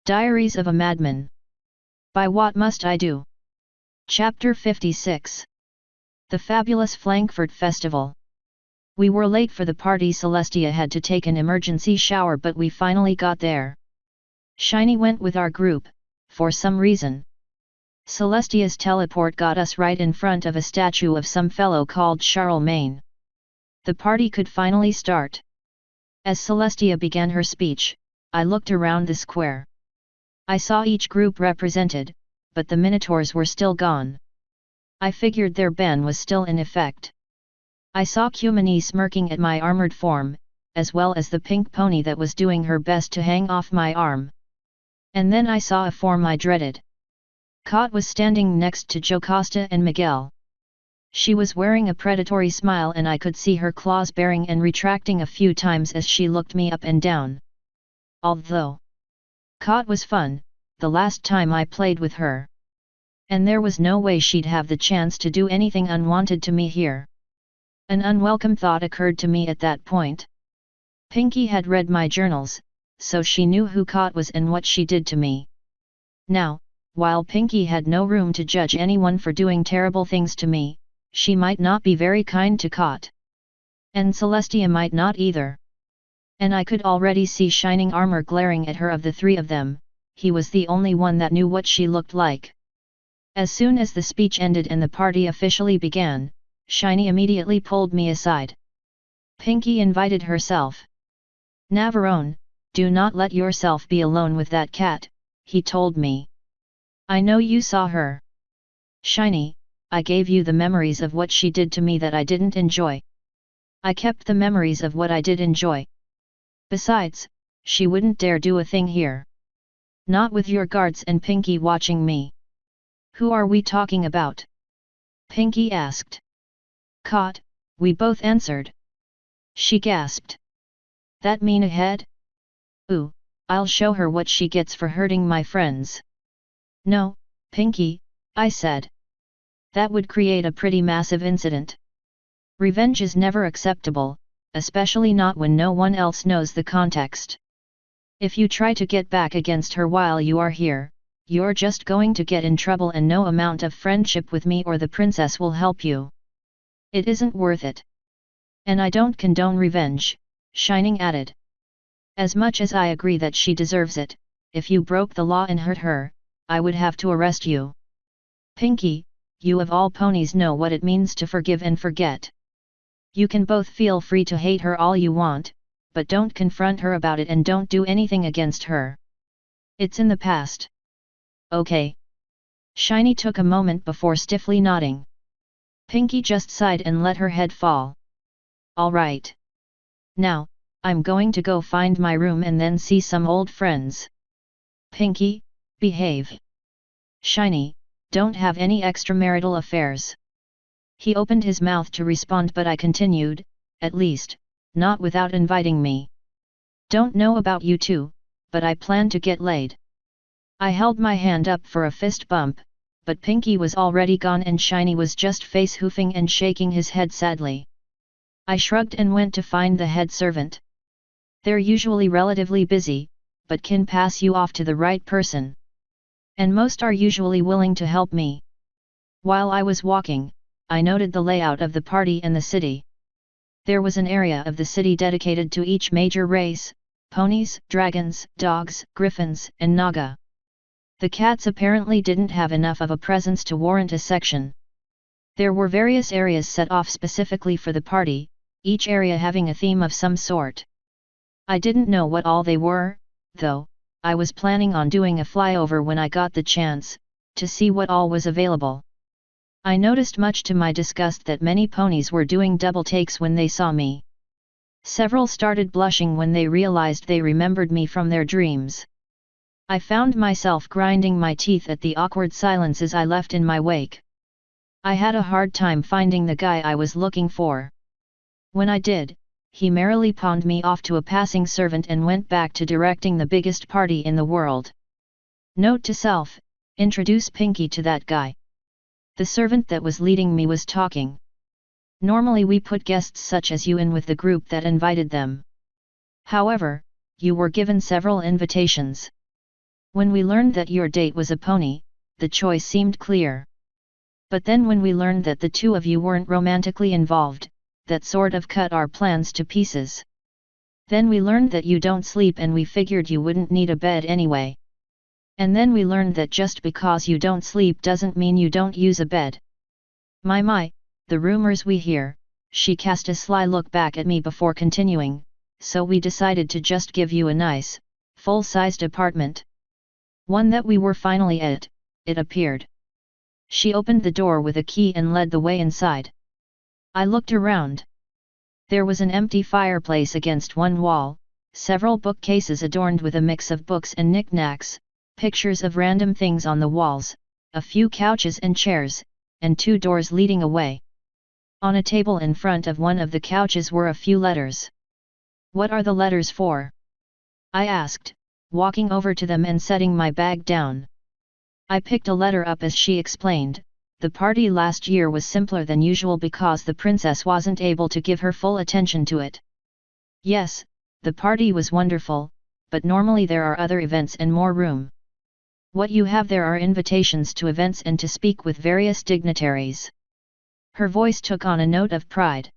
Diaries of a Madman. By What Must I Do? Chapter 56. The fabulous Flankfurt festival. We were late for the party. Celestia had to take an emergency shower, but we finally got there. Shiny went with our group, for some reason. Celestia's teleport got us right in front of a statue of some fellow called Charlemagne. The party could finally start. As Celestia began her speech, I looked around the square. I saw each group represented, but the Minotaurs were still gone. I figured their ban was still in effect. I saw Cumini smirking at my armored form, as well as the pink pony that was doing her best to hang off my arm. And then I saw a form I dreaded. Kat was standing next to Jocasta and Miguel. She was wearing a predatory smile, and I could see her claws baring and retracting a few times as she looked me up and down. Although Kat was fun, the last time I played with her. And there was no way she'd have the chance to do anything unwanted to me here. An unwelcome thought occurred to me at that point. Pinky had read my journals, so she knew who Kat was and what she did to me. Now, while Pinky had no room to judge anyone for doing terrible things to me, she might not be very kind to Kat. And Celestia might not either. And I could already see shining armor glaring at her. Of the three of them, he was the only one that knew what she looked like. As soon as the speech ended and the party officially began, Shiny immediately pulled me aside. Pinky invited herself. "Navarone, do not let yourself be alone with that cat," he told me. "I know you saw her. Shiny, I gave you the memories of what she did to me that I didn't enjoy. I kept the memories of what I did enjoy. Besides, she wouldn't dare do a thing here. Not with your guards and Pinky watching me." "Who are we talking about?" Pinky asked. "Kat," we both answered. She gasped. "That mean ahead? Ooh, I'll show her what she gets for hurting my friends." "No, Pinky," I said. "That would create a pretty massive incident. Revenge is never acceptable, especially not when no one else knows the context. If you try to get back against her while you are here, you're just going to get in trouble, and no amount of friendship with me or the princess will help you. It isn't worth it. And I don't condone revenge," Shining added. "As much as I agree that she deserves it, if you broke the law and hurt her, I would have to arrest you. Pinky, you of all ponies know what it means to forgive and forget. You can both feel free to hate her all you want, but don't confront her about it and don't do anything against her. It's in the past." "Okay." Shiny took a moment before stiffly nodding. Pinky just sighed and let her head fall. "All right. Now, I'm going to go find my room and then see some old friends. Pinky, behave. Shiny, don't have any extramarital affairs." He opened his mouth to respond, but I continued, "At least, not without inviting me. Don't know about you two, but I plan to get laid." I held my hand up for a fist bump, but Pinky was already gone and Shiny was just face-hoofing and shaking his head sadly. I shrugged and went to find the head servant. They're usually relatively busy, but can pass you off to the right person. And most are usually willing to help me. While I was walking, I noted the layout of the party and the city. There was an area of the city dedicated to each major race: ponies, dragons, dogs, griffins, and naga. The cats apparently didn't have enough of a presence to warrant a section. There were various areas set off specifically for the party, each area having a theme of some sort. I didn't know what all they were, though. I was planning on doing a flyover when I got the chance, to see what all was available. I noticed, much to my disgust, that many ponies were doing double takes when they saw me. Several started blushing when they realized they remembered me from their dreams. I found myself grinding my teeth at the awkward silences I left in my wake. I had a hard time finding the guy I was looking for. When I did, he merrily pawned me off to a passing servant and went back to directing the biggest party in the world. Note to self: introduce Pinky to that guy. The servant that was leading me was talking. Normally we put guests such as you in with the group that invited them. However, you were given several invitations. When we learned that your date was a pony, the choice seemed clear. But then when we learned that the two of you weren't romantically involved, that sort of cut our plans to pieces. Then we learned that you don't sleep and we figured you wouldn't need a bed anyway. And then we learned that just because you don't sleep doesn't mean you don't use a bed. My, the rumors we hear. She cast a sly look back at me before continuing, so we decided to just give you a nice, full-sized apartment. One that we were finally at, it appeared. She opened the door with a key and led the way inside. I looked around. There was an empty fireplace against one wall, several bookcases adorned with a mix of books and knickknacks, pictures of random things on the walls, a few couches and chairs, and 2 doors leading away. On a table in front of one of the couches were a few letters. What are the letters for? I asked, walking over to them and setting my bag down. I picked a letter up as she explained. The party last year was simpler than usual because the princess wasn't able to give her full attention to it. Yes, the party was wonderful, but normally there are other events and more room. What you have there are invitations to events and to speak with various dignitaries. Her voice took on a note of pride.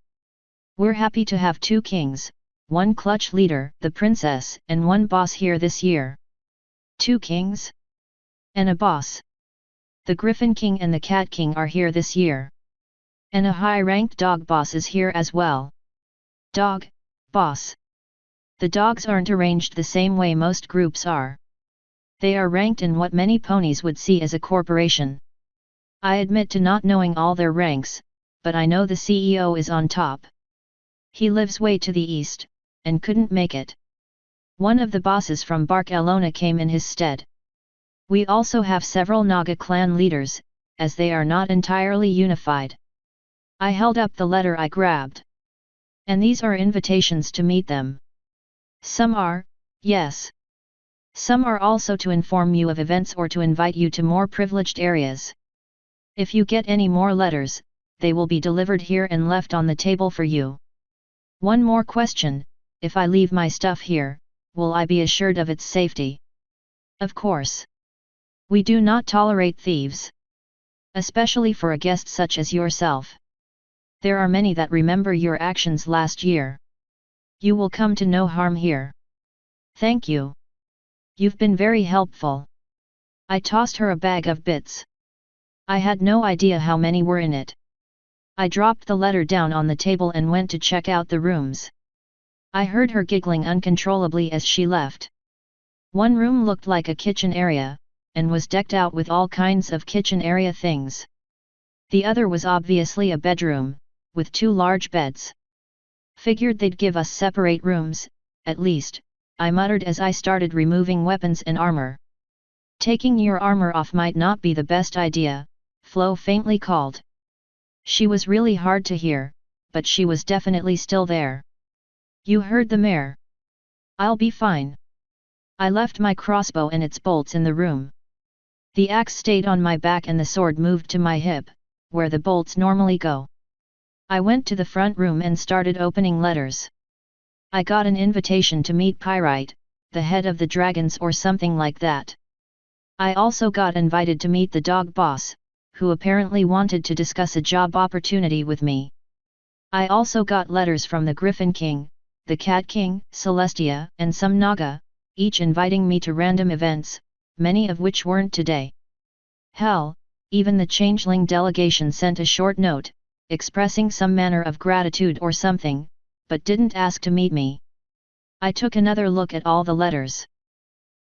We're happy to have 2 kings, 1 clutch leader, the princess, and 1 boss here this year. 2 kings? And a boss. The Griffin King and the Cat King are here this year. And a high-ranked dog boss is here as well. Dog, boss. The dogs aren't arranged the same way most groups are. They are ranked in what many ponies would see as a corporation. I admit to not knowing all their ranks, but I know the CEO is on top. He lives way to the east, and couldn't make it. One of the bosses from Barcelona came in his stead. We also have several Naga clan leaders, as they are not entirely unified. I held up the letter I grabbed. And these are invitations to meet them. Some are, yes. Some are also to inform you of events or to invite you to more privileged areas. If you get any more letters, they will be delivered here and left on the table for you. One more question, if I leave my stuff here, will I be assured of its safety? Of course. We do not tolerate thieves. Especially for a guest such as yourself. There are many that remember your actions last year. You will come to no harm here. Thank you. You've been very helpful. I tossed her a bag of bits. I had no idea how many were in it. I dropped the letter down on the table and went to check out the rooms. I heard her giggling uncontrollably as she left. One room looked like a kitchen area, and was decked out with all kinds of kitchen area things. The other was obviously a bedroom, with 2 large beds. Figured they'd give us separate rooms, at least, I muttered as I started removing weapons and armor. Taking your armor off might not be the best idea, Flo faintly called. She was really hard to hear, but she was definitely still there. You heard the mare. I'll be fine. I left my crossbow and its bolts in the room. The axe stayed on my back and the sword moved to my hip, where the bolts normally go. I went to the front room and started opening letters. I got an invitation to meet Pyrite, the head of the dragons or something like that. I also got invited to meet the dog boss, who apparently wanted to discuss a job opportunity with me. I also got letters from the Griffin King, the Cat King, Celestia, and some Naga, each inviting me to random events, many of which weren't today. Hell, even the Changeling delegation sent a short note, expressing some manner of gratitude or something, but didn't ask to meet me. I took another look at all the letters.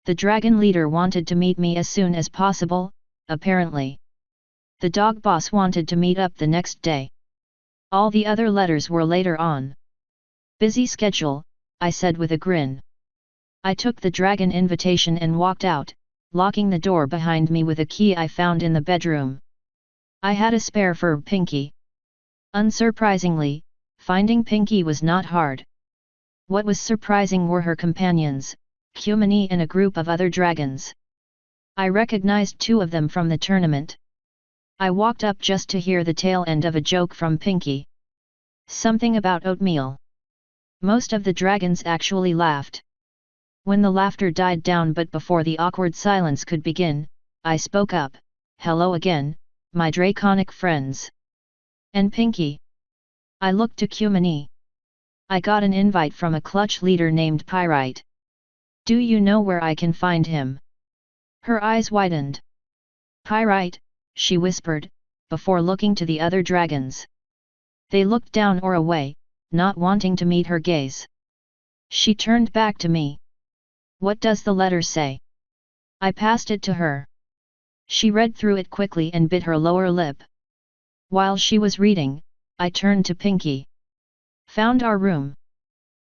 The dragon leader wanted to meet me as soon as possible, apparently. The dog boss wanted to meet up the next day. All the other letters were later on. Busy schedule, I said with a grin. I took the dragon invitation and walked out, locking the door behind me with a key I found in the bedroom. I had a spare for Pinky. Unsurprisingly, finding Pinky was not hard. What was surprising were her companions, Cumini and a group of other dragons. I recognized 2 of them from the tournament. I walked up just to hear the tail end of a joke from Pinky. Something about oatmeal. Most of the dragons actually laughed. When the laughter died down but before the awkward silence could begin, I spoke up, "Hello again, my draconic friends. And Pinky." I looked to Kumani. "I got an invite from a clutch leader named Pyrite. Do you know where I can find him?" Her eyes widened. "Pyrite," she whispered, before looking to the other dragons. They looked down or away, not wanting to meet her gaze. She turned back to me. "What does the letter say?" I passed it to her. She read through it quickly and bit her lower lip. While she was reading, I turned to Pinky. "Found our room.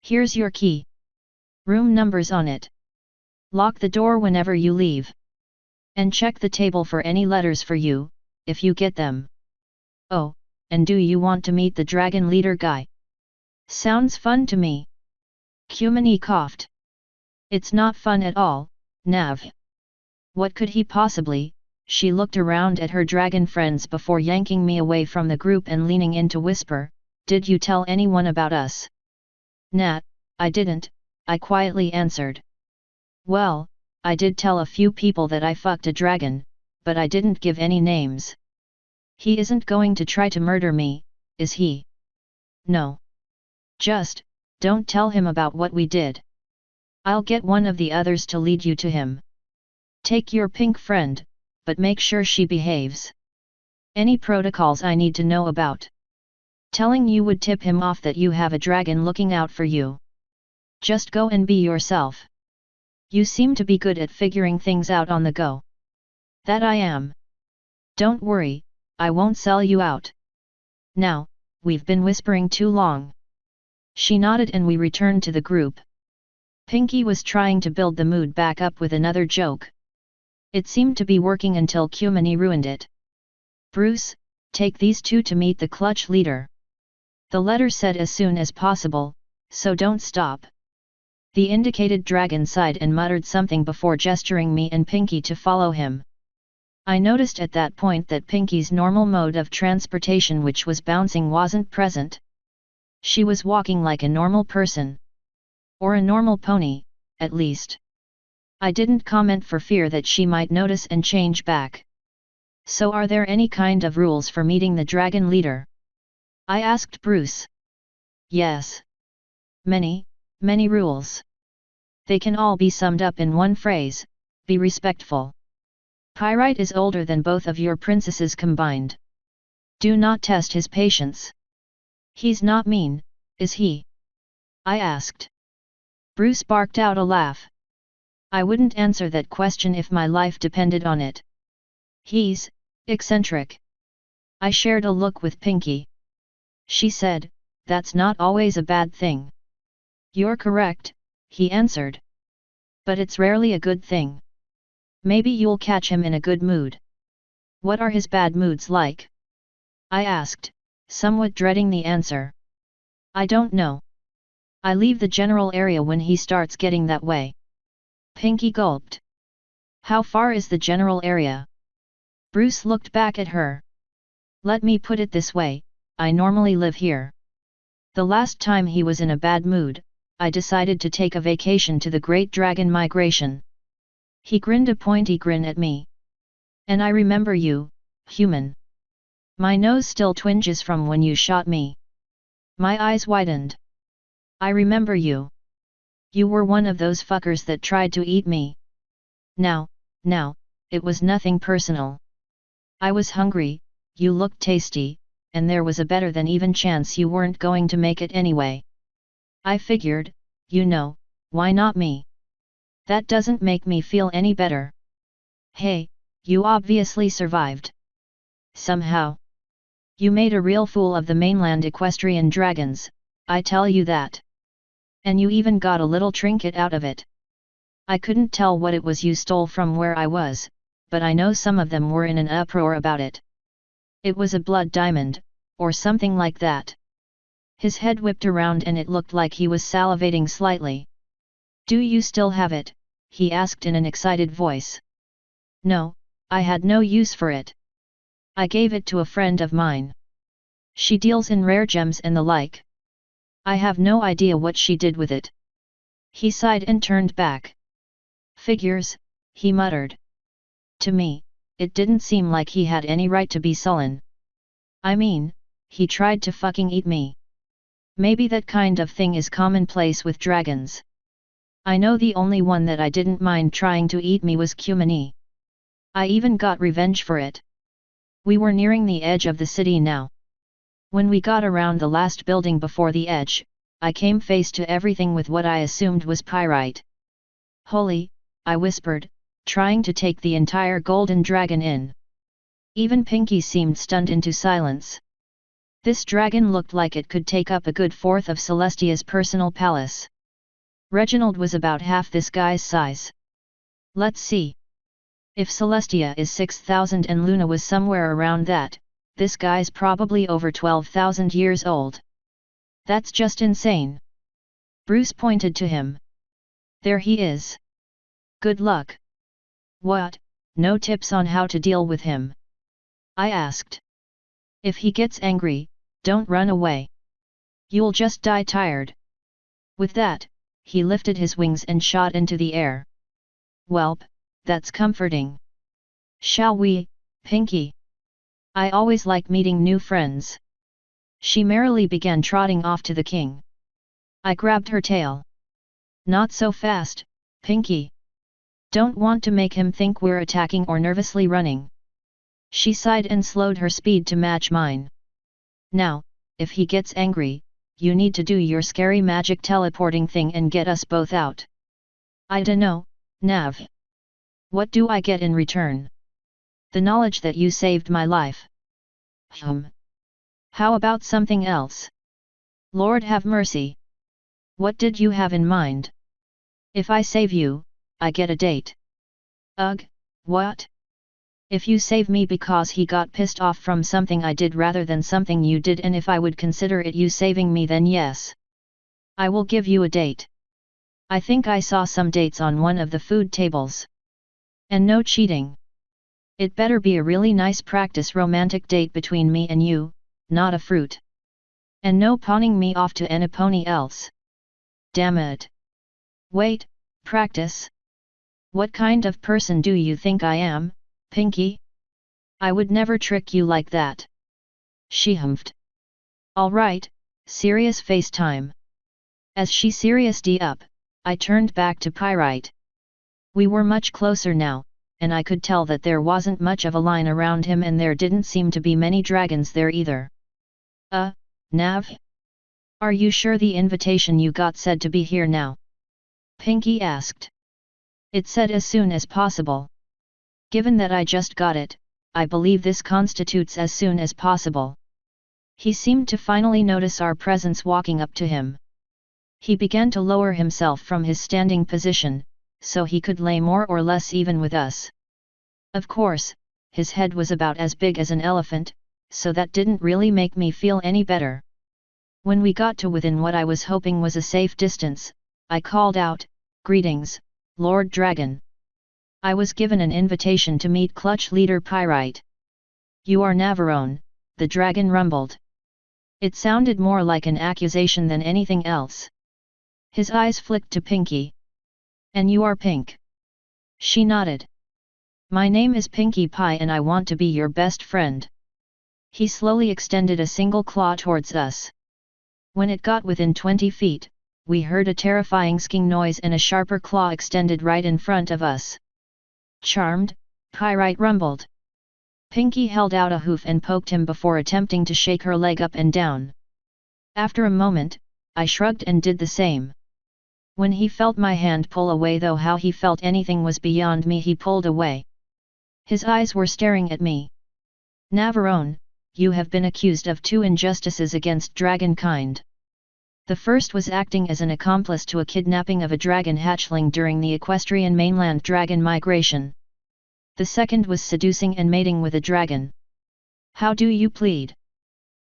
Here's your key. Room numbers on it. Lock the door whenever you leave. And check the table for any letters for you, if you get them. Oh, and do you want to meet the dragon leader guy? Sounds fun to me." Kumani coughed. "It's not fun at all, Nav." "What could he possibly?" She looked around at her dragon friends before yanking me away from the group and leaning in to whisper, "Did you tell anyone about us?" "Nat, I didn't," I quietly answered. "Well, I did tell a few people that I fucked a dragon, but I didn't give any names." "He isn't going to try to murder me, is he?" "No. Just, don't tell him about what we did. I'll get one of the others to lead you to him. Take your pink friend, but make sure she behaves. Any protocols I need to know about. Telling you would tip him off that you have a dragon looking out for you. Just go and be yourself. You seem to be good at figuring things out on the go." "That I am. Don't worry, I won't sell you out. Now, we've been whispering too long." She nodded and we returned to the group. Pinky was trying to build the mood back up with another joke. It seemed to be working until Kumani ruined it. "Bruce, take these two to meet the clutch leader. The letter said as soon as possible, so don't stop." The indicated dragon sighed and muttered something before gesturing me and Pinky to follow him. I noticed at that point that Pinky's normal mode of transportation, which was bouncing, wasn't present. She was walking like a normal person. Or a normal pony, at least. I didn't comment for fear that she might notice and change back. "So are there any kind of rules for meeting the dragon leader?" I asked Bruce. "Yes. Many, many rules. They can all be summed up in one phrase: be respectful. Pyrite is older than both of your princesses combined. Do not test his patience." "He's not mean, is he?" I asked. Bruce barked out a laugh. "I wouldn't answer that question if my life depended on it. He's eccentric." I shared a look with Pinky. She said, "That's not always a bad thing." "You're correct," he answered. "But it's rarely a good thing. Maybe you'll catch him in a good mood." "What are his bad moods like?" I asked, somewhat dreading the answer. "I don't know. I leave the general area when he starts getting that way." Pinky gulped. "How far is the general area?" Bruce looked back at her. "Let me put it this way, I normally live here. The last time he was in a bad mood, I decided to take a vacation to the Great Dragon Migration." He grinned a pointy grin at me. "And I remember you, human. My nose still twinges from when you shot me." My eyes widened. "I remember you. You were one of those fuckers that tried to eat me. Now, it was nothing personal. I was hungry, you looked tasty, and there was a better than even chance you weren't going to make it anyway. I figured, why not me? That doesn't make me feel any better. Hey, you obviously survived. Somehow. You made a real fool of the mainland equestrian dragons, I tell you that. And you even got a little trinket out of it. I couldn't tell what it was you stole from where I was, but I know some of them were in an uproar about it. It was a blood diamond, or something like that." His head whipped around and it looked like he was salivating slightly. "Do you still have it?" he asked in an excited voice. "No, I had no use for it. I gave it to a friend of mine. She deals in rare gems and the like. I have no idea what she did with it." He sighed and turned back. Figures, he muttered. To me, it didn't seem like he had any right to be sullen. I mean, he tried to fucking eat me. Maybe that kind of thing is commonplace with dragons. I know the only one that I didn't mind trying to eat me was Cumini. I even got revenge for it. We were nearing the edge of the city now. When we got around the last building before the edge, I came face to everything with what I assumed was pyrite. Holy, I whispered, trying to take the entire golden dragon in. Even Pinky seemed stunned into silence. This dragon looked like it could take up a good fourth of Celestia's personal palace. Reginald was about half this guy's size. Let's see. If Celestia is 6,000 and Luna was somewhere around that, this guy's probably over 12,000 years old. That's just insane. Bruce pointed to him. There he is. Good luck. What, no tips on how to deal with him? I asked. If he gets angry, don't run away. You'll just die tired. With that, he lifted his wings and shot into the air. Welp, that's comforting. Shall we, Pinky? I always like meeting new friends. She merrily began trotting off to the king. I grabbed her tail. Not so fast, Pinky. Don't want to make him think we're attacking or nervously running. She sighed and slowed her speed to match mine. Now, if he gets angry, you need to do your scary magic teleporting thing and get us both out. I dunno, Nav. What do I get in return? The knowledge that you saved my life. How about something else? Lord have mercy. What did you have in mind? If I save you, I get a date. Ugh, what? If you save me because he got pissed off from something I did rather than something you did, and if I would consider it you saving me, then yes. I will give you a date. I think I saw some dates on one of the food tables. And no cheating. It better be a really nice practice romantic date between me and you, not a fruit. And no pawning me off to anybody else. Damn it. Wait, practice? What kind of person do you think I am, Pinky? I would never trick you like that. She humphed. Alright, serious face time. As she serioused up, I turned back to Pyrite. We were much closer now, and I could tell that there wasn't much of a line around him, and there didn't seem to be many dragons there either. Nav? Are you sure the invitation you got said to be here now? Pinky asked. It said as soon as possible. Given that I just got it, I believe this constitutes as soon as possible. He seemed to finally notice our presence walking up to him. He began to lower himself from his standing position, so he could lay more or less even with us. Of course, his head was about as big as an elephant, so that didn't really make me feel any better. When we got to within what I was hoping was a safe distance, I called out, "Greetings, Lord Dragon. I was given an invitation to meet Clutch Leader Pyrite." "You are Navarone," the dragon rumbled. It sounded more like an accusation than anything else. His eyes flicked to Pinky. "And you are Pink?" She nodded. "My name is Pinkie Pie and I want to be your best friend." He slowly extended a single claw towards us. When it got within 20 feet, we heard a terrifying sking noise and a sharper claw extended right in front of us. "Charmed?" Pyrite rumbled. Pinky held out a hoof and poked him before attempting to shake her leg up and down. After a moment, I shrugged and did the same. When he felt my hand pull away, though how he felt anything was beyond me, he pulled away. His eyes were staring at me. "Navarone, you have been accused of 2 injustices against dragonkind. The first was acting as an accomplice to a kidnapping of a dragon hatchling during the equestrian mainland dragon migration. The second was seducing and mating with a dragon. How do you plead?"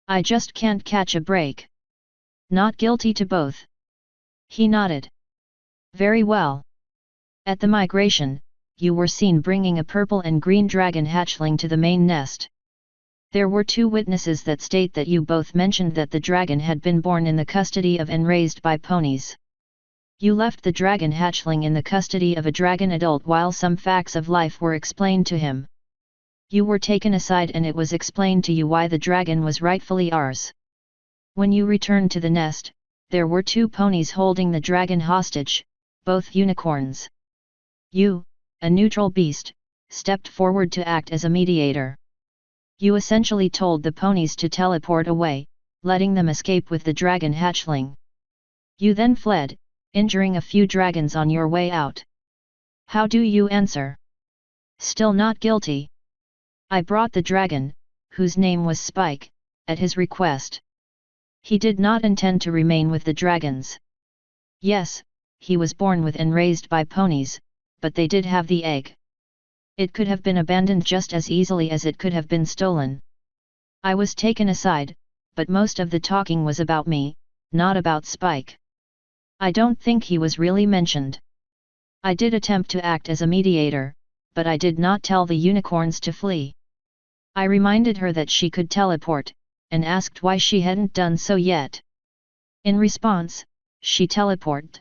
"I just can't catch a break." "Not guilty to both?" He nodded. "Very well. At the migration, you were seen bringing a purple and green dragon hatchling to the main nest. There were 2 witnesses that state that you both mentioned that the dragon had been born in the custody of and raised by ponies. You left the dragon hatchling in the custody of a dragon adult while some facts of life were explained to him. You were taken aside and it was explained to you why the dragon was rightfully ours. When you returned to the nest, there were 2 ponies holding the dragon hostage, both unicorns. You, a neutral beast, stepped forward to act as a mediator. You essentially told the ponies to teleport away, letting them escape with the dragon hatchling. You then fled, injuring a few dragons on your way out. How do you answer? Still not guilty. I brought the dragon, whose name was Spike, at his request. He did not intend to remain with the dragons. Yes, he was born with and raised by ponies, but they did have the egg. It could have been abandoned just as easily as it could have been stolen. I was taken aside, but most of the talking was about me, not about Spike. I don't think he was really mentioned. I did attempt to act as a mediator, but I did not tell the unicorns to flee. I reminded her that she could teleport, and asked why she hadn't done so yet. In response, she teleported.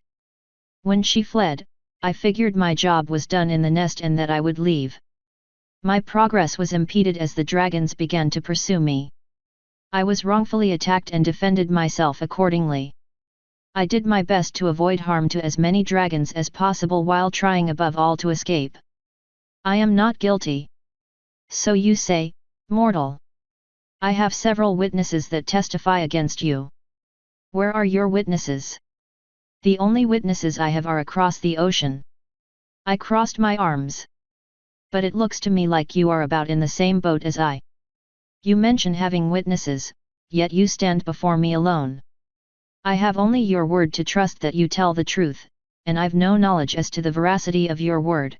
When she fled, I figured my job was done in the nest and that I would leave. My progress was impeded as the dragons began to pursue me. I was wrongfully attacked and defended myself accordingly. I did my best to avoid harm to as many dragons as possible while trying above all to escape. I am not guilty. So you say, mortal. I have several witnesses that testify against you. Where are your witnesses? The only witnesses I have are across the ocean. I crossed my arms. But it looks to me like you are about in the same boat as I. You mention having witnesses, yet you stand before me alone. I have only your word to trust that you tell the truth, and I've no knowledge as to the veracity of your word.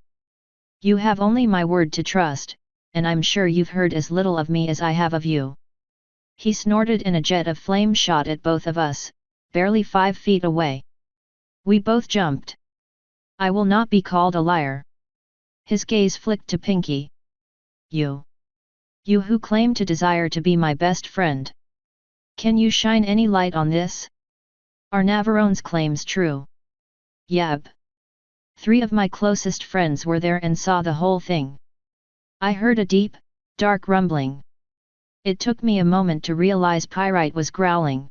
You have only my word to trust, and I'm sure you've heard as little of me as I have of you. He snorted and a jet of flame shot at both of us, barely 5 feet away. We both jumped. I will not be called a liar. His gaze flicked to Pinky. You who claim to desire to be my best friend. Can you shine any light on this? Are Navarrone's claims true? Yep. 3 of my closest friends were there and saw the whole thing. I heard a deep, dark rumbling. It took me a moment to realize Pyrite was growling.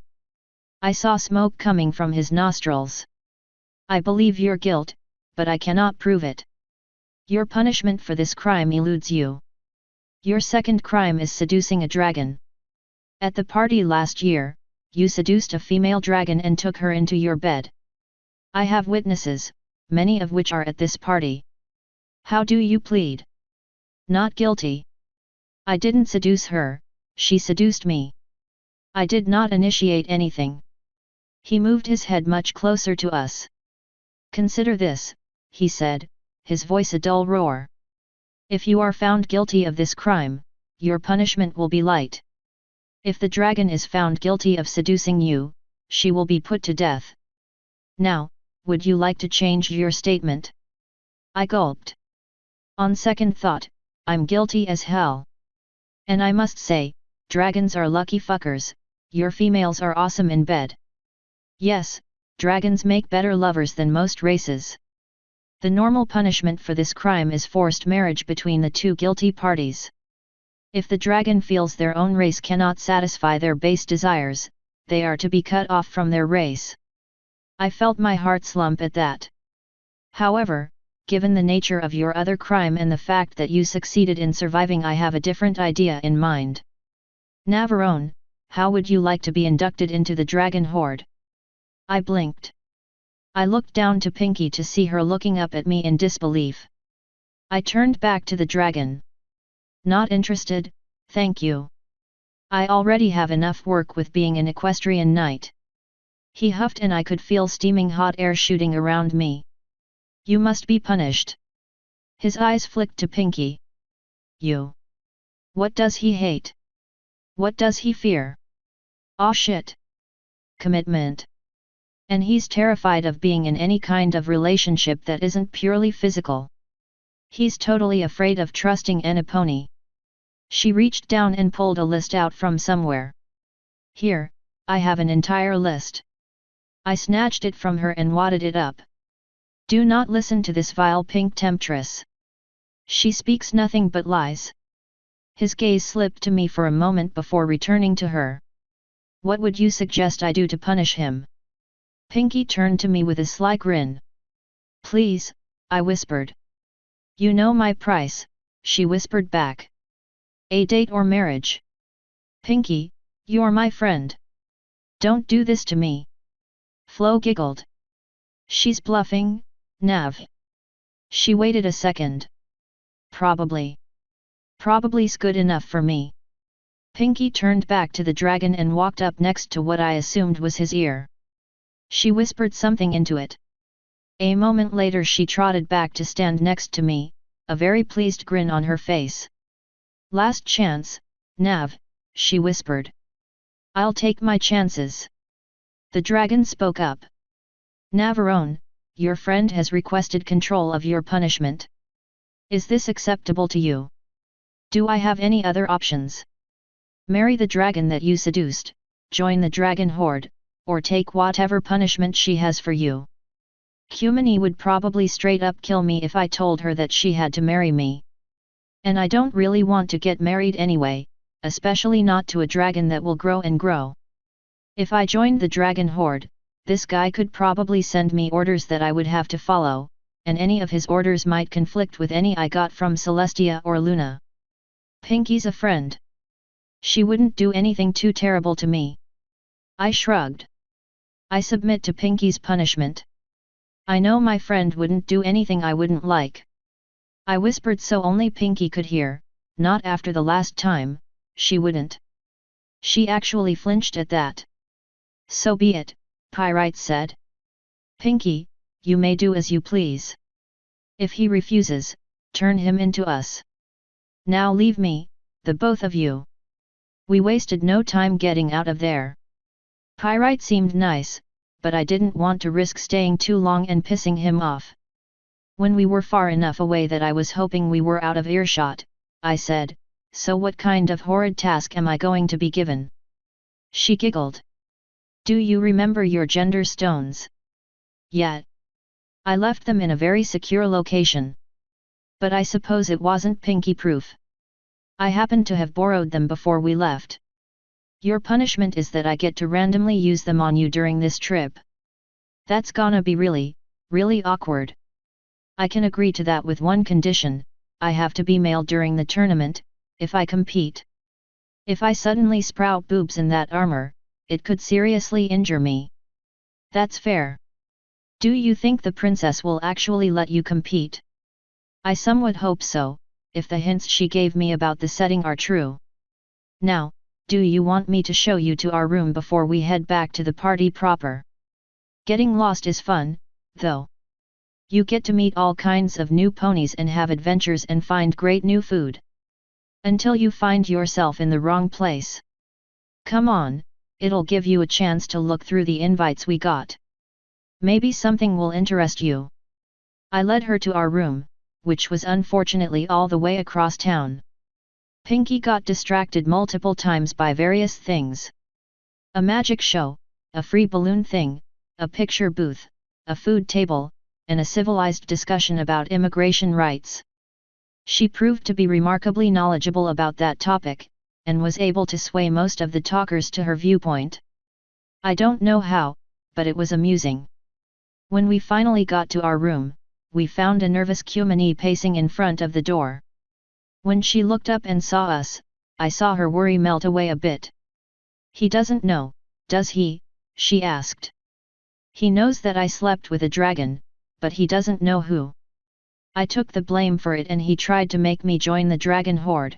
I saw smoke coming from his nostrils. I believe your guilt, but I cannot prove it. Your punishment for this crime eludes you. Your second crime is seducing a dragon. At the party last year, you seduced a female dragon and took her into your bed. I have witnesses, many of which are at this party. How do you plead? Not guilty. I didn't seduce her, she seduced me. I did not initiate anything. He moved his head much closer to us. Consider this, he said, his voice a dull roar. If you are found guilty of this crime, your punishment will be light. If the dragon is found guilty of seducing you, she will be put to death. Now, would you like to change your statement? I gulped. On second thought, I'm guilty as hell. And I must say, dragons are lucky fuckers, your females are awesome in bed. Yes, dragons make better lovers than most races. The normal punishment for this crime is forced marriage between the 2 guilty parties. If the dragon feels their own race cannot satisfy their base desires, they are to be cut off from their race. I felt my heart slump at that. However, given the nature of your other crime and the fact that you succeeded in surviving, I have a different idea in mind. Navarrone, how would you like to be inducted into the dragon horde? I blinked. I looked down to Pinky to see her looking up at me in disbelief. I turned back to the dragon. Not interested, thank you. I already have enough work with being an equestrian knight. He huffed and I could feel steaming hot air shooting around me. You must be punished. His eyes flicked to Pinky. You. What does he hate? What does he fear? Aw shit. Commitment. And he's terrified of being in any kind of relationship that isn't purely physical. He's totally afraid of trusting any pony. She reached down and pulled a list out from somewhere. Here, I have an entire list. I snatched it from her and wadded it up. Do not listen to this vile pink temptress. She speaks nothing but lies. His gaze slipped to me for a moment before returning to her. What would you suggest I do to punish him? Pinky turned to me with a sly grin. Please, I whispered. You know my price, she whispered back. A date or marriage? Pinky, you're my friend. Don't do this to me. Flo giggled. She's bluffing, Nav. She waited a second. Probably. Probably's good enough for me. Pinky turned back to the dragon and walked up next to what I assumed was his ear. She whispered something into it. A moment later she trotted back to stand next to me, a very pleased grin on her face. Last chance, Nav, she whispered. I'll take my chances. The dragon spoke up. Navarone, your friend has requested control of your punishment. Is this acceptable to you? Do I have any other options? Marry the dragon that you seduced, join the dragon horde, or take whatever punishment she has for you. Cumini would probably straight up kill me if I told her that she had to marry me. And I don't really want to get married anyway, especially not to a dragon that will grow and grow. If I joined the dragon horde, this guy could probably send me orders that I would have to follow, and any of his orders might conflict with any I got from Celestia or Luna. Pinky's a friend. She wouldn't do anything too terrible to me. I shrugged. I submit to Pinky's punishment. I know my friend wouldn't do anything I wouldn't like. I whispered so only Pinky could hear, not after the last time, she wouldn't. She actually flinched at that. So be it, Pyrite said. Pinky, you may do as you please. If he refuses, turn him into us. Now leave me, the both of you. We wasted no time getting out of there. Pyrite seemed nice, but I didn't want to risk staying too long and pissing him off. When we were far enough away that I was hoping we were out of earshot, I said, so what kind of horrid task am I going to be given? She giggled. Do you remember your gender stones? Yeah. I left them in a very secure location. But I suppose it wasn't Pinky-proof. I happened to have borrowed them before we left. Your punishment is that I get to randomly use them on you during this trip. That's gonna be really, really awkward. I can agree to that with one condition, I have to be male during the tournament, if I compete. If I suddenly sprout boobs in that armor, it could seriously injure me. That's fair. Do you think the princess will actually let you compete? I somewhat hope so, if the hints she gave me about the setting are true. Now, do you want me to show you to our room before we head back to the party proper? Getting lost is fun, though. You get to meet all kinds of new ponies and have adventures and find great new food. Until you find yourself in the wrong place. Come on, it'll give you a chance to look through the invites we got. Maybe something will interest you. I led her to our room, which was unfortunately all the way across town. Pinky got distracted multiple times by various things. A magic show, a free balloon thing, a picture booth, a food table, and a civilized discussion about immigration rights. She proved to be remarkably knowledgeable about that topic, and was able to sway most of the talkers to her viewpoint. I don't know how, but it was amusing. When we finally got to our room, we found a nervous Cumini pacing in front of the door. When she looked up and saw us, I saw her worry melt away a bit. He doesn't know, does he? She asked. He knows that I slept with a dragon, but he doesn't know who. I took the blame for it and he tried to make me join the dragon horde.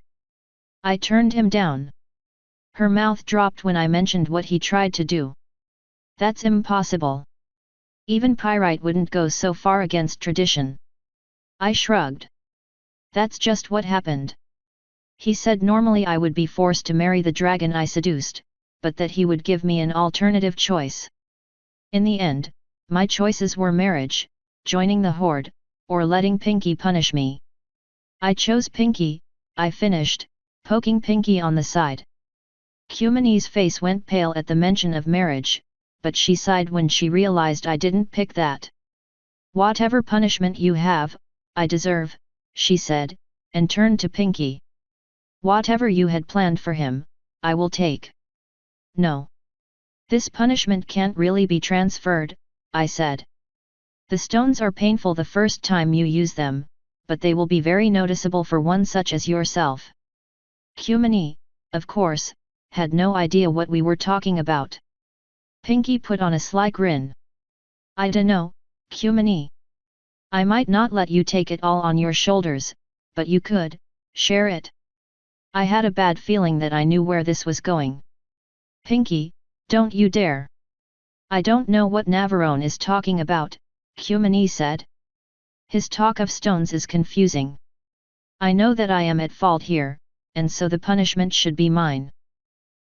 I turned him down. Her mouth dropped when I mentioned what he tried to do. That's impossible. Even Pyrite wouldn't go so far against tradition. I shrugged. That's just what happened. He said normally I would be forced to marry the dragon I seduced, but that he would give me an alternative choice. In the end, my choices were marriage, joining the horde, or letting Pinky punish me. I chose Pinky, I finished, poking Pinky on the side. Cumini's face went pale at the mention of marriage, but she sighed when she realized I didn't pick that. Whatever punishment you have, I deserve, she said, and turned to Pinky. Whatever you had planned for him, I will take. No. This punishment can't really be transferred, I said. The stones are painful the first time you use them, but they will be very noticeable for one such as yourself. Kumini, of course, had no idea what we were talking about. Pinky put on a sly grin. I dunno, Kumini. I might not let you take it all on your shoulders, but you could, share it. I had a bad feeling that I knew where this was going. Pinky, don't you dare. I don't know what Navarone is talking about, Kumini said. His talk of stones is confusing. I know that I am at fault here, and so the punishment should be mine.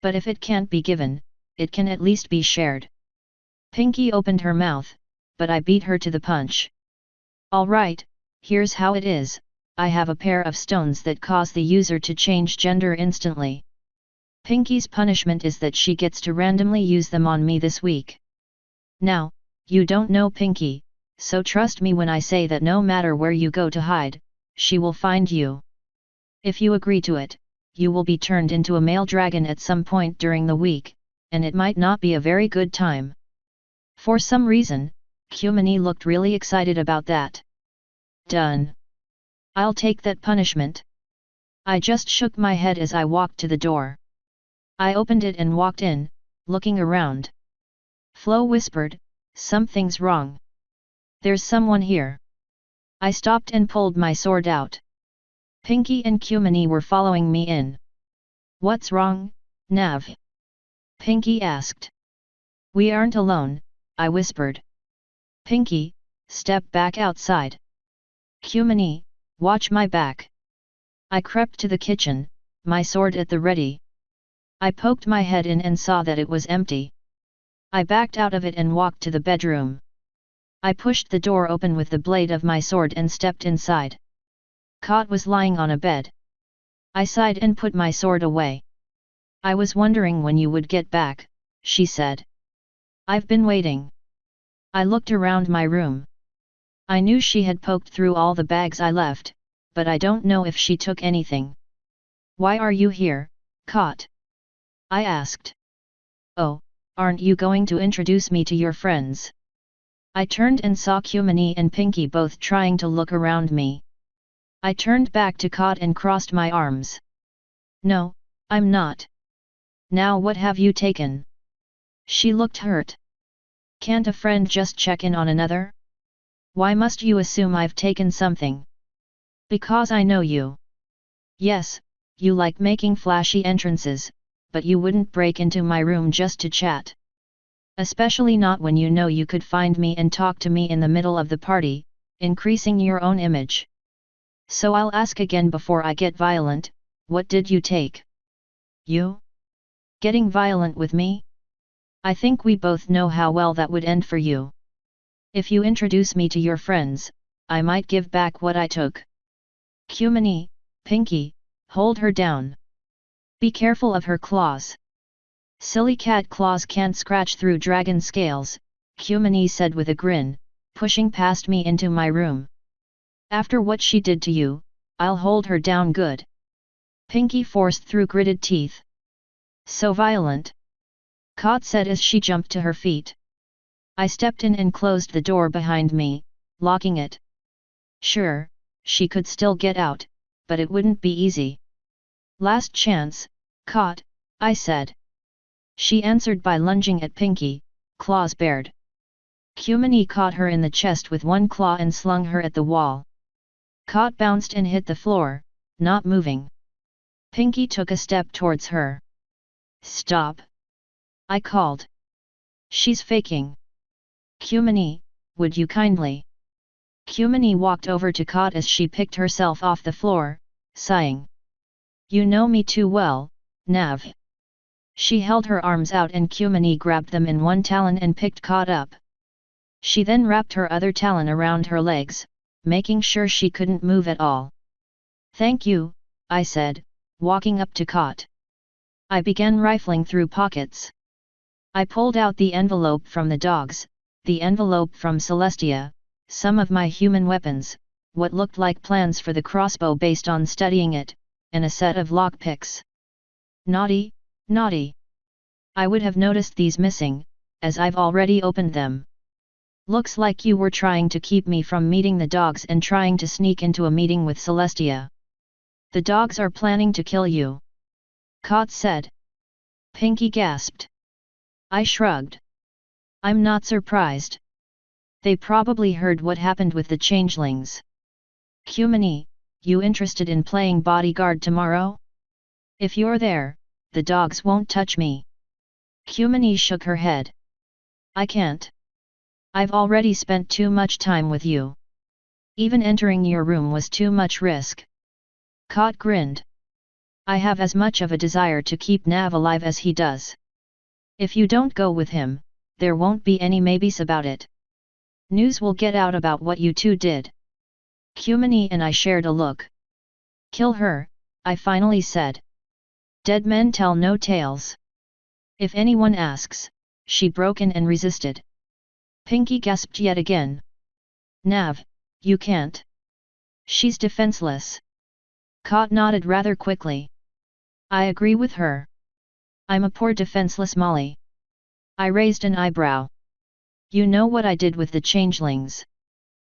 But if it can't be given, it can at least be shared. Pinky opened her mouth, but I beat her to the punch. All right, here's how it is. I have a pair of stones that cause the user to change gender instantly. Pinky's punishment is that she gets to randomly use them on me this week. Now, you don't know Pinky, so trust me when I say that no matter where you go to hide, she will find you. If you agree to it, you will be turned into a male dragon at some point during the week, and it might not be a very good time. For some reason, Kumini looked really excited about that. Done. I'll take that punishment. I just shook my head as I walked to the door. I opened it and walked in, looking around. Flo whispered, "Something's wrong. There's someone here." I stopped and pulled my sword out. Pinky and Kumini were following me in. "What's wrong, Nav?" Pinky asked. "We aren't alone," I whispered. "Pinky, step back outside." "Kumini, watch my back." I crept to the kitchen, my sword at the ready. I poked my head in and saw that it was empty. I backed out of it and walked to the bedroom. I pushed the door open with the blade of my sword and stepped inside. Kot was lying on a bed. I sighed and put my sword away. "I was wondering when you would get back," she said. "I've been waiting." I looked around my room. I knew she had poked through all the bags I left, but I don't know if she took anything. "Why are you here, Kot?" I asked. "Oh, aren't you going to introduce me to your friends?" I turned and saw Kumini and Pinky both trying to look around me. I turned back to Kot and crossed my arms. "No, I'm not." "Now what have you taken?" She looked hurt. "Can't a friend just check in on another? Why must you assume I've taken something?" "Because I know you. Yes, you like making flashy entrances, but you wouldn't break into my room just to chat. Especially not when you know you could find me and talk to me in the middle of the party, increasing your own image. So I'll ask again before I get violent, what did you take?" "You? Getting violent with me? I think we both know how well that would end for you. If you introduce me to your friends, I might give back what I took." "Kumini, Pinky, hold her down. Be careful of her claws. Silly cat claws can't scratch through dragon scales," Kumini said with a grin, pushing past me into my room. "After what she did to you, I'll hold her down good." Pinky forced through gritted teeth. "So violent?" Kot said as she jumped to her feet. I stepped in and closed the door behind me, locking it. Sure, she could still get out, but it wouldn't be easy. "Last chance, Kot," I said. She answered by lunging at Pinky, claws bared. Kumini caught her in the chest with one claw and slung her at the wall. Kot bounced and hit the floor, not moving. Pinky took a step towards her. "Stop!" I called. "She's faking. Kumini, would you kindly?" Kumini walked over to Kot as she picked herself off the floor, sighing. "You know me too well, Nav." She held her arms out and Kumini grabbed them in one talon and picked Kot up. She then wrapped her other talon around her legs, making sure she couldn't move at all. "Thank you," I said, walking up to Kot. I began rifling through pockets. I pulled out the envelope from the dogs, the envelope from Celestia, some of my human weapons, what looked like plans for the crossbow based on studying it, and a set of lockpicks. Naughty, naughty. I would have noticed these missing, as I've already opened them. Looks like you were trying to keep me from meeting the dogs and trying to sneak into a meeting with Celestia. The dogs are planning to kill you. Kot said. Pinky gasped. I shrugged. I'm not surprised. They probably heard what happened with the changelings. Kumini, you interested in playing bodyguard tomorrow? If you're there, the dogs won't touch me. Kumini shook her head. I can't. I've already spent too much time with you. Even entering your room was too much risk. Kot grinned. I have as much of a desire to keep Nav alive as he does. If you don't go with him, there won't be any maybes about it. News will get out about what you two did. Kumini and I shared a look. Kill her, I finally said. Dead men tell no tales. If anyone asks, she broke in and resisted. Pinky gasped yet again. Nav, you can't. She's defenseless. Kot nodded rather quickly. I agree with her. I'm a poor defenseless Molly. I raised an eyebrow. You know what I did with the changelings.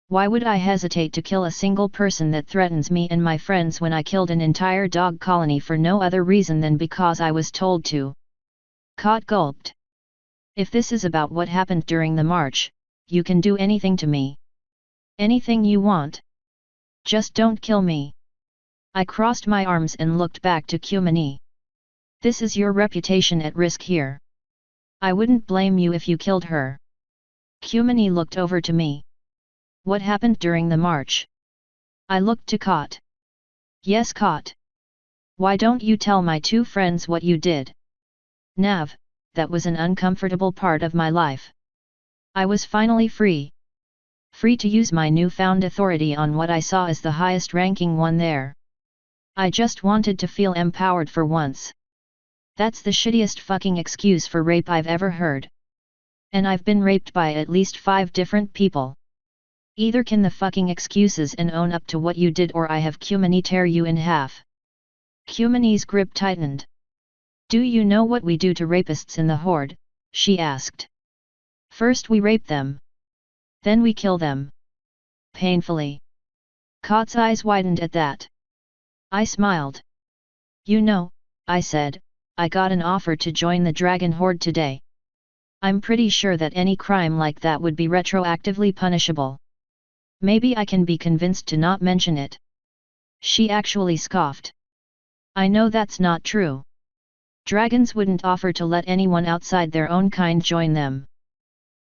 Why would I hesitate to kill a single person that threatens me and my friends when I killed an entire dog colony for no other reason than because I was told to? Kot gulped. If this is about what happened during the march, you can do anything to me. Anything you want. Just don't kill me. I crossed my arms and looked back to Kumini. This is your reputation at risk here. I wouldn't blame you if you killed her. Kumini looked over to me. What happened during the march? I looked to Kot. Yes, Kot. Why don't you tell my two friends what you did? Nav, that was an uncomfortable part of my life. I was finally free. Free to use my newfound authority on what I saw as the highest ranking one there. I just wanted to feel empowered for once. That's the shittiest fucking excuse for rape I've ever heard. And I've been raped by at least 5 different people. Either can the fucking excuses and own up to what you did, or I have Kumini tear you in half. Kumini's grip tightened. Do you know what we do to rapists in the Horde? She asked. First we rape them. Then we kill them. Painfully. Kot's eyes widened at that. I smiled. You know, I said, I got an offer to join the Dragon Horde today. I'm pretty sure that any crime like that would be retroactively punishable. Maybe I can be convinced to not mention it. She actually scoffed. I know that's not true. Dragons wouldn't offer to let anyone outside their own kind join them.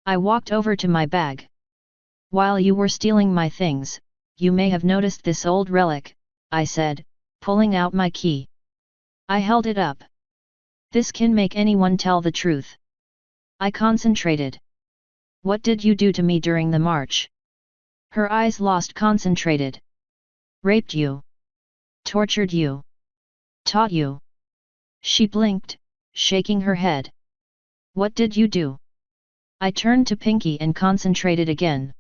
I walked over to my bag. While you were stealing my things, you may have noticed this old relic, I said, pulling out my key. I held it up. This can make anyone tell the truth. I concentrated. What did you do to me during the march? Her eyes lost concentrated. Raped you. Tortured you. Taught you. She blinked, shaking her head. What did you do? I turned to Pinky and concentrated again.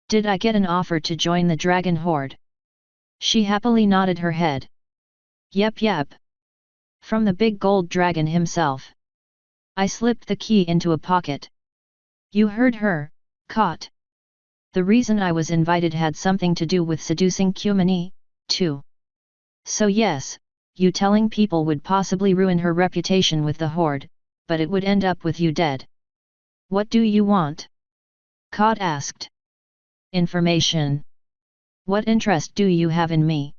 Did I get an offer to join the Dragon Horde? She happily nodded her head. Yep. From the big gold dragon himself. I slipped the key into a pocket. You heard her, Kot. The reason I was invited had something to do with seducing Kumini, too. So yes, you telling people would possibly ruin her reputation with the Horde, but it would end up with you dead. What do you want? Kot asked. Information. What interest do you have in me?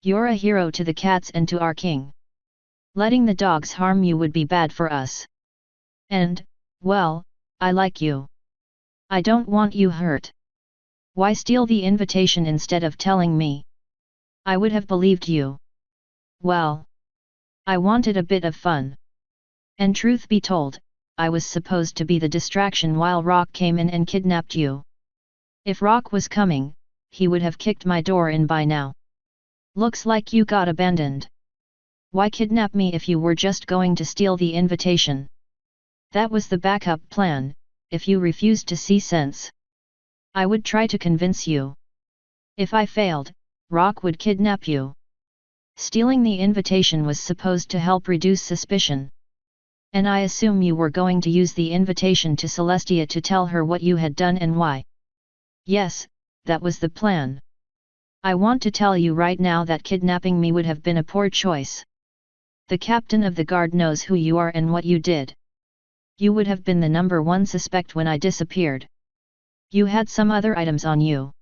You're a hero to the cats and to our king. Letting the dogs harm you would be bad for us. And, well, I like you. I don't want you hurt. Why steal the invitation instead of telling me? I would have believed you. Well, I wanted a bit of fun. And truth be told, I was supposed to be the distraction while Rock came in and kidnapped you. If Rock was coming, he would have kicked my door in by now. Looks like you got abandoned. Why kidnap me if you were just going to steal the invitation? That was the backup plan, if you refused to see sense. I would try to convince you. If I failed, Rock would kidnap you. Stealing the invitation was supposed to help reduce suspicion. And I assume you were going to use the invitation to Celestia to tell her what you had done and why. Yes, that was the plan. I want to tell you right now that kidnapping me would have been a poor choice. The captain of the guard knows who you are and what you did. You would have been the number one suspect when I disappeared. You had some other items on you.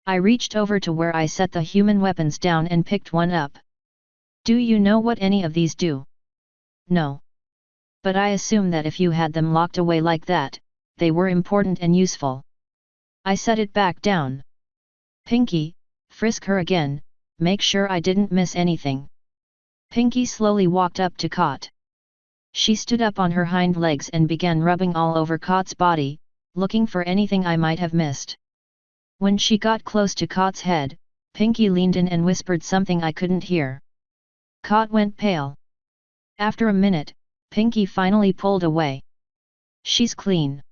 I reached over to where I set the human weapons down and picked one up. Do you know what any of these do? No. But I assume that if you had them locked away like that, they were important and useful. I set it back down. Pinky, frisk her again, make sure I didn't miss anything. Pinky slowly walked up to Cot. She stood up on her hind legs and began rubbing all over Cot's body, looking for anything I might have missed. When she got close to Cot's head, Pinky leaned in and whispered something I couldn't hear. Cot went pale. After a minute, Pinky finally pulled away. She's clean.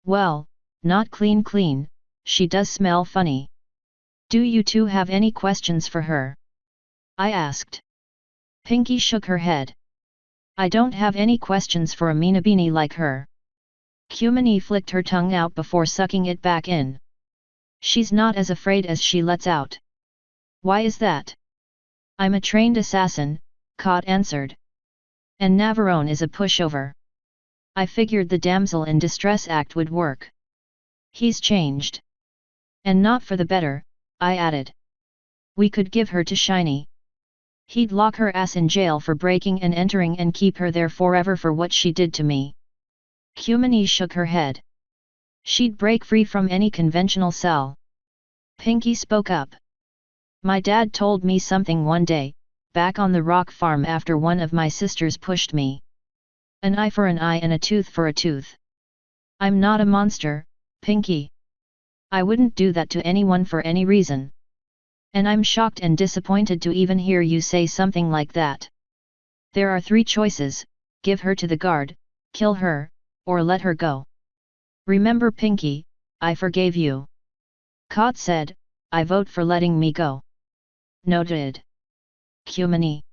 Well, not clean, she does smell funny. Do you two have any questions for her? I asked. Pinky shook her head. I don't have any questions for a Minabini like her. Kumini flicked her tongue out before sucking it back in. She's not as afraid as she lets out. Why is that? I'm a trained assassin, Cot answered. And Navarone is a pushover. I figured the damsel in distress act would work. He's changed. And not for the better, I added. We could give her to Shiny. He'd lock her ass in jail for breaking and entering and keep her there forever for what she did to me. Kumini shook her head. She'd break free from any conventional cell. Pinky spoke up. My dad told me something one day, back on the rock farm after one of my sisters pushed me. An eye for an eye and a tooth for a tooth. I'm not a monster, Pinky. I wouldn't do that to anyone for any reason. And I'm shocked and disappointed to even hear you say something like that. There are 3 choices, give her to the guard, kill her, or let her go. Remember Pinky, I forgave you. Cot said, I vote for letting me go. Noted. Kumini.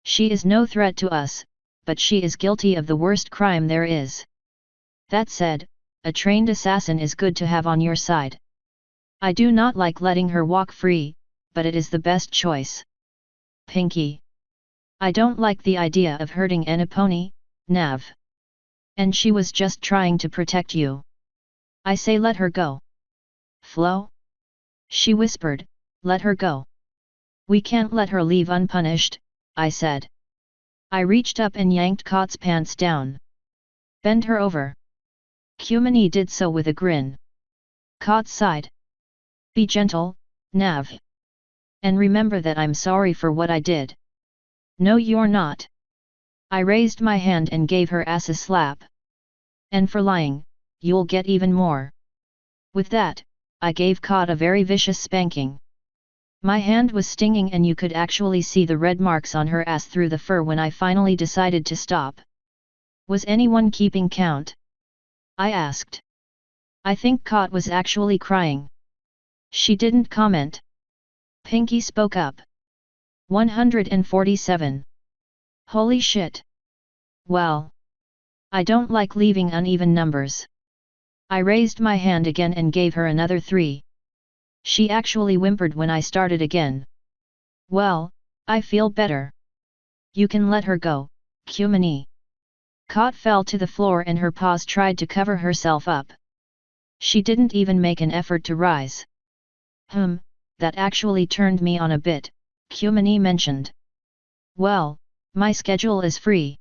She is no threat to us, but she is guilty of the worst crime there is. That said, a trained assassin is good to have on your side. I do not like letting her walk free, but it is the best choice. Pinky. I don't like the idea of hurting Aniponi, Nav. And she was just trying to protect you. I say let her go. Flo? She whispered, let her go. We can't let her leave unpunished, I said. I reached up and yanked Cot's pants down. Bend her over. Kumini did so with a grin. Cot sighed. Be gentle, Nav. And remember that I'm sorry for what I did. No you're not. I raised my hand and gave her ass a slap. And for lying, you'll get even more. With that, I gave Cot a very vicious spanking. My hand was stinging and you could actually see the red marks on her ass through the fur when I finally decided to stop. Was anyone keeping count? I asked. I think Cot was actually crying. She didn't comment. Pinky spoke up. 147. Holy shit. Well. I don't like leaving uneven numbers. I raised my hand again and gave her another 3. She actually whimpered when I started again. Well, I feel better. You can let her go, Kumini. Cot fell to the floor and her paws tried to cover herself up. She didn't even make an effort to rise. That actually turned me on a bit, Kumini mentioned. Well, my schedule is free.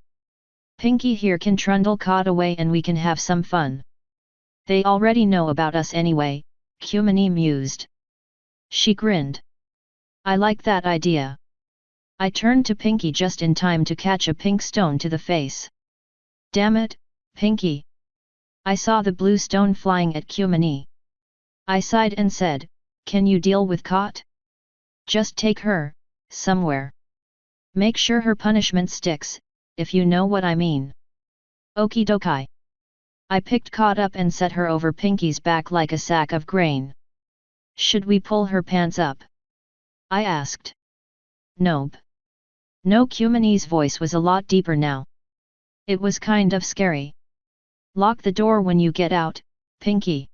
Pinky here can trundle Cot away and we can have some fun. They already know about us anyway, Kumini mused. She grinned. I like that idea. I turned to Pinky just in time to catch a pink stone to the face. Damn it, Pinky. I saw the blue stone flying at Kumini. I sighed and said, can you deal with Cot? Just take her, somewhere. Make sure her punishment sticks, if you know what I mean. Okie dokie. I picked Caught up and set her over Pinky's back like a sack of grain. Should we pull her pants up? I asked. Nope. No, Cumani's voice was a lot deeper now. It was kind of scary. Lock the door when you get out, Pinky.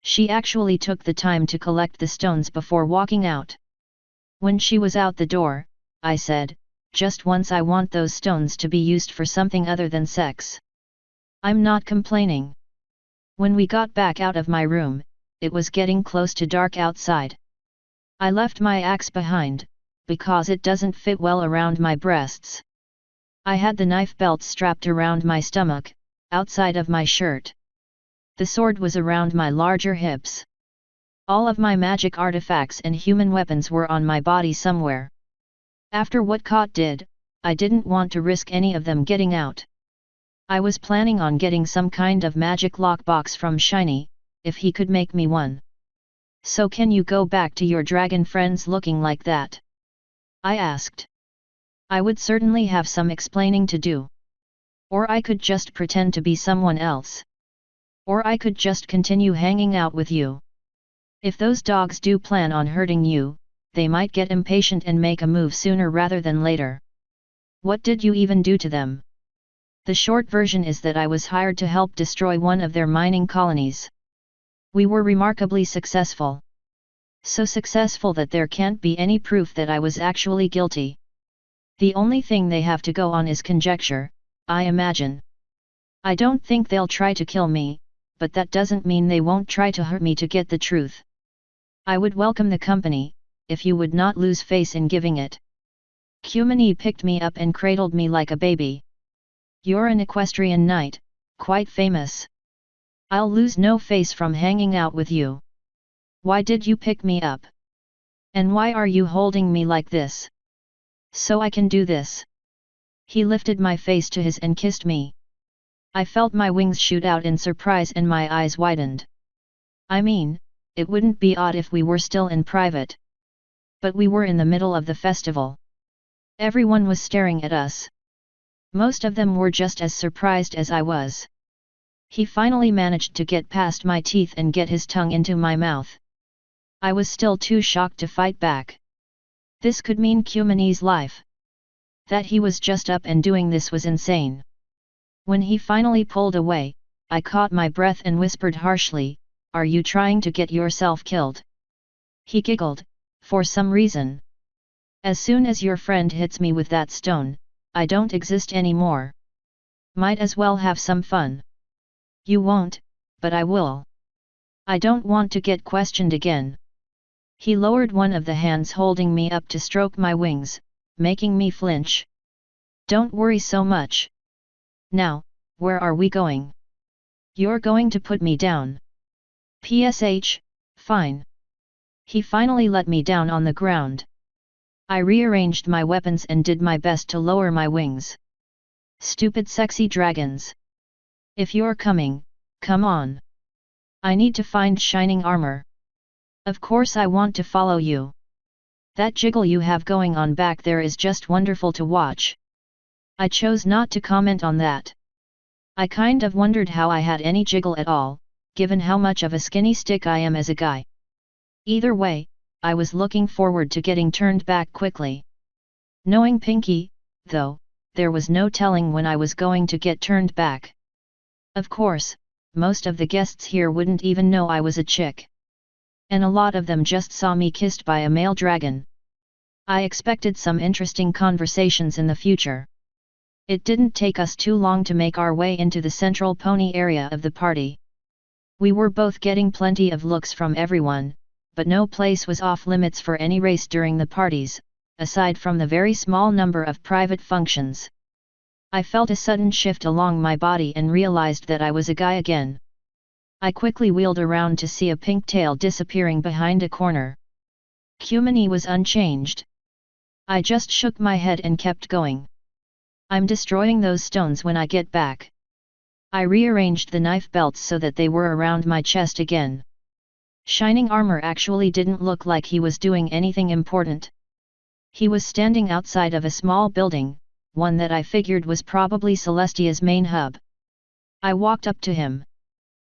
She actually took the time to collect the stones before walking out. When she was out the door, I said, just once I want those stones to be used for something other than sex. I'm not complaining. When we got back out of my room, it was getting close to dark outside. I left my axe behind, because it doesn't fit well around my breasts. I had the knife belt strapped around my stomach, outside of my shirt. The sword was around my larger hips. All of my magic artifacts and human weapons were on my body somewhere. After what Caught did, I didn't want to risk any of them getting out. I was planning on getting some kind of magic lockbox from Shiny, if he could make me one. So can you go back to your dragon friends looking like that? I asked. I would certainly have some explaining to do. Or I could just pretend to be someone else. Or I could just continue hanging out with you. If those dogs do plan on hurting you, they might get impatient and make a move sooner rather than later. What did you even do to them? The short version is that I was hired to help destroy one of their mining colonies. We were remarkably successful. So successful that there can't be any proof that I was actually guilty. The only thing they have to go on is conjecture, I imagine. I don't think they'll try to kill me, but that doesn't mean they won't try to hurt me to get the truth. I would welcome the company, if you would not lose face in giving it. Cumani picked me up and cradled me like a baby. You're an equestrian knight, quite famous. I'll lose no face from hanging out with you. Why did you pick me up? And why are you holding me like this? So I can do this. He lifted my face to his and kissed me. I felt my wings shoot out in surprise and my eyes widened. I mean, it wouldn't be odd if we were still in private. But we were in the middle of the festival. Everyone was staring at us. Most of them were just as surprised as I was. He finally managed to get past my teeth and get his tongue into my mouth. I was still too shocked to fight back. This could mean Cumani's life. That he was just up and doing this was insane. When he finally pulled away, I caught my breath and whispered harshly, "Are you trying to get yourself killed?" He giggled, for some reason. "As soon as your friend hits me with that stone, I don't exist anymore. Might as well have some fun." "You won't, but I will. I don't want to get questioned again." He lowered one of the hands holding me up to stroke my wings, making me flinch. "Don't worry so much. Now, where are we going?" "You're going to put me down." "PSH, fine." He finally let me down on the ground. I rearranged my weapons and did my best to lower my wings. Stupid sexy dragons. If you're coming, come on. I need to find shining armor. Of course I want to follow you. That jiggle you have going on back there is just wonderful to watch. I chose not to comment on that. I kind of wondered how I had any jiggle at all, given how much of a skinny stick I am as a guy. Either way, I was looking forward to getting turned back quickly. Knowing Pinky, though, there was no telling when I was going to get turned back. Of course, most of the guests here wouldn't even know I was a chick. And a lot of them just saw me kissed by a male dragon. I expected some interesting conversations in the future. It didn't take us too long to make our way into the central pony area of the party. We were both getting plenty of looks from everyone, but no place was off limits for any race during the parties, aside from the very small number of private functions. I felt a sudden shift along my body and realized that I was a guy again. I quickly wheeled around to see a pink tail disappearing behind a corner. Cumani was unchanged. I just shook my head and kept going. I'm destroying those stones when I get back. I rearranged the knife belts so that they were around my chest again. Shining armor actually didn't look like he was doing anything important. He was standing outside of a small building, one that I figured was probably Celestia's main hub. I walked up to him.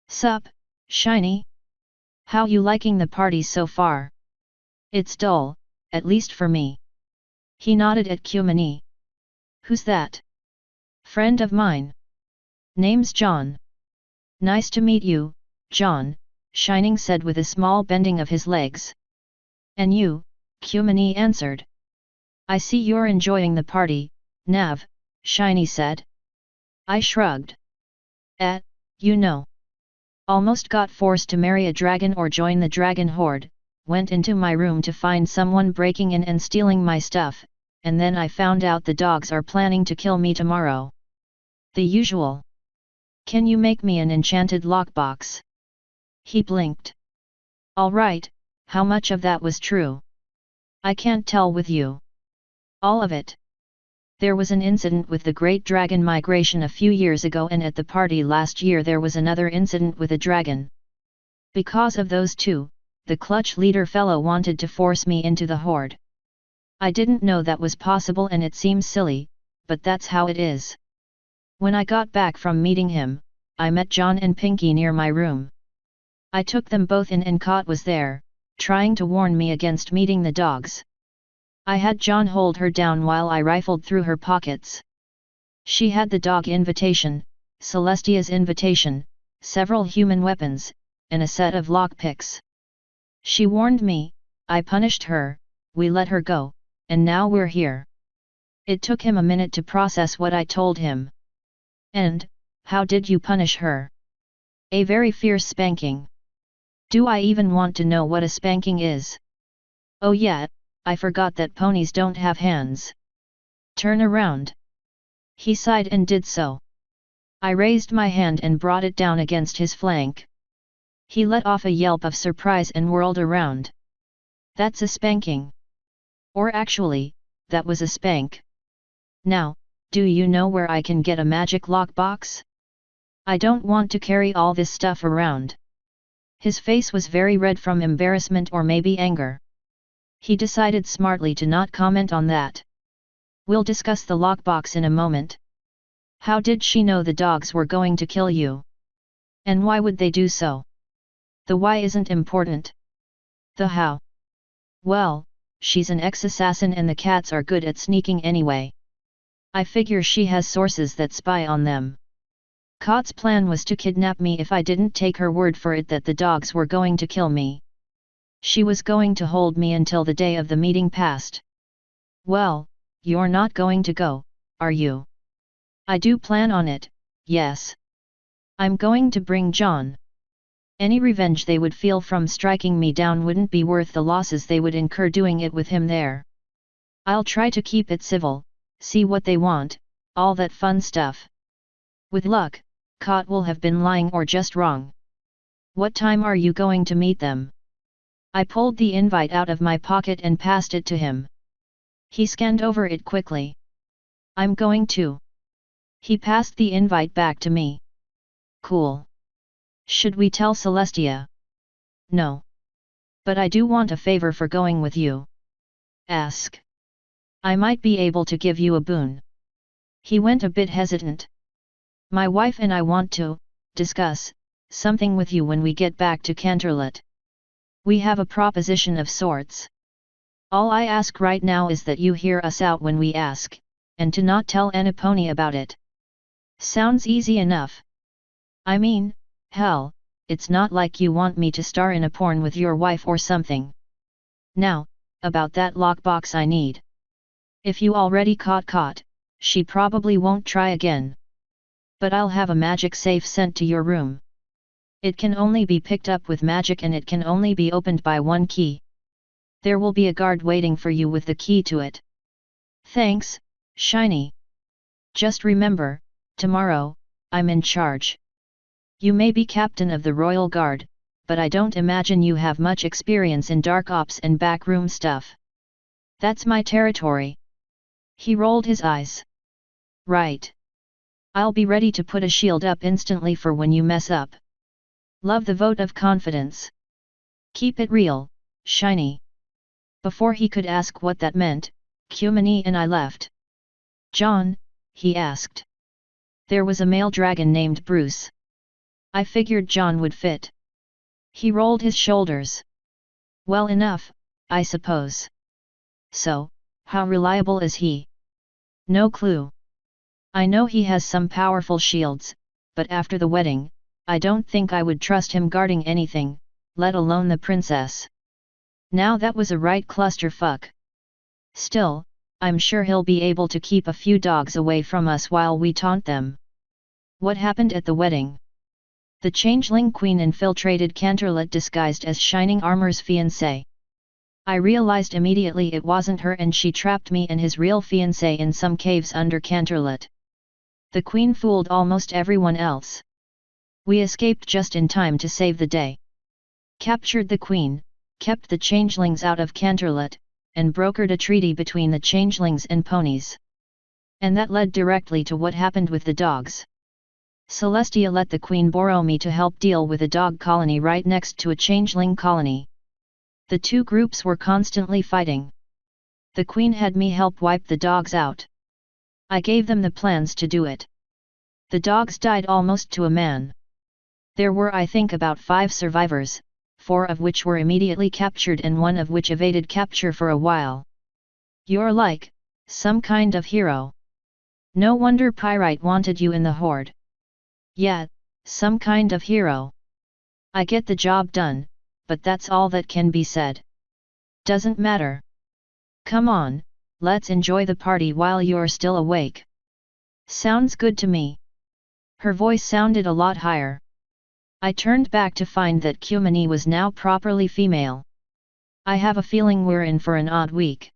"Sup, Shiny? How you liking the party so far?" "It's dull, at least for me." He nodded at Kumini. "Who's that?" "Friend of mine. Name's John." "Nice to meet you, John," Shining said with a small bending of his legs. "And you?" Kumini answered. "I see you're enjoying the party, Nav," Shiny said. I shrugged. You know. Almost got forced to marry a dragon or join the dragon horde, went into my room to find someone breaking in and stealing my stuff, and then I found out the dogs are planning to kill me tomorrow. The usual. Can you make me an enchanted lockbox?" He blinked. "Alright, how much of that was true?" "I can't tell with you." "All of it." There was an incident with the Great Dragon Migration a few years ago, and at the party last year there was another incident with a dragon. Because of those two, the clutch leader fellow wanted to force me into the horde. I didn't know that was possible and it seems silly, but that's how it is. When I got back from meeting him, I met John and Pinky near my room. I took them both in and Kot was there, trying to warn me against meeting the dogs. I had John hold her down while I rifled through her pockets. She had the dog invitation, Celestia's invitation, several human weapons, and a set of lockpicks. She warned me, I punished her, we let her go, and now we're here. It took him a minute to process what I told him. "And, how did you punish her?" "A very fierce spanking." "Do I even want to know what a spanking is?" "Oh yeah, I forgot that ponies don't have hands." "Turn around." He sighed and did so. I raised my hand and brought it down against his flank. He let off a yelp of surprise and whirled around. "That's a spanking." Or actually, that was a spank. "Now, do you know where I can get a magic lockbox? I don't want to carry all this stuff around." His face was very red from embarrassment or maybe anger. He decided smartly to not comment on that. "We'll discuss the lockbox in a moment." "How did she know the dogs were going to kill you? And why would they do so?" "The why isn't important. The how." "Well, she's an ex-assassin and the cats are good at sneaking anyway. I figure she has sources that spy on them. Kot's plan was to kidnap me if I didn't take her word for it that the dogs were going to kill me. She was going to hold me until the day of the meeting passed." "Well, you're not going to go, are you?" "I do plan on it, yes. I'm going to bring John. Any revenge they would feel from striking me down wouldn't be worth the losses they would incur doing it with him there. I'll try to keep it civil, see what they want, all that fun stuff. With luck, Kot will have been lying or just wrong." "What time are you going to meet them?" I pulled the invite out of my pocket and passed it to him. He scanned over it quickly. "I'm going to." He passed the invite back to me. "Cool. Should we tell Celestia?" "No. But I do want a favor for going with you." "Ask." "I might be able to give you a boon." He went a bit hesitant. "My wife and I want to discuss something with you when we get back to Canterlot. We have a proposition of sorts. All I ask right now is that you hear us out when we ask, and to not tell any pony about it." "Sounds easy enough. I mean, hell, it's not like you want me to star in a porn with your wife or something. Now, about that lockbox I need. If you already caught Kot, she probably won't try again. But I'll have a magic safe sent to your room. It can only be picked up with magic and it can only be opened by one key. There will be a guard waiting for you with the key to it." "Thanks, Shiny. Just remember, tomorrow, I'm in charge. You may be captain of the Royal Guard, but I don't imagine you have much experience in dark ops and backroom stuff." "That's my territory." He rolled his eyes. "Right. I'll be ready to put a shield up instantly for when you mess up." "Love the vote of confidence. Keep it real, Shiny." Before he could ask what that meant, Kumini and I left. "John," he asked. There was a male dragon named Bruce. I figured John would fit. He rolled his shoulders. Well enough, I suppose. So, how reliable is he? No clue. I know he has some powerful shields, but after the wedding, I don't think I would trust him guarding anything, let alone the princess. Now that was a right clusterfuck. Still, I'm sure he'll be able to keep a few dogs away from us while we taunt them. What happened at the wedding? The changeling queen infiltrated Canterlot disguised as Shining Armor's fiancé. I realized immediately it wasn't her and she trapped me and his real fiancé in some caves under Canterlot. The queen fooled almost everyone else. We escaped just in time to save the day. Captured the queen, kept the changelings out of Canterlot, and brokered a treaty between the changelings and ponies. And that led directly to what happened with the dogs. Celestia let the queen borrow me to help deal with a dog colony right next to a changeling colony. The two groups were constantly fighting. The queen had me help wipe the dogs out. I gave them the plans to do it. The dogs died almost to a man. There were I think about 5 survivors, 4 of which were immediately captured and 1 of which evaded capture for a while. You're like some kind of hero. No wonder Pyrite wanted you in the horde. Yeah, some kind of hero. I get the job done, but that's all that can be said. Doesn't matter. Come on, let's enjoy the party while you're still awake. Sounds good to me. Her voice sounded a lot higher. I turned back to find that Cumini was now properly female. I have a feeling we're in for an odd week.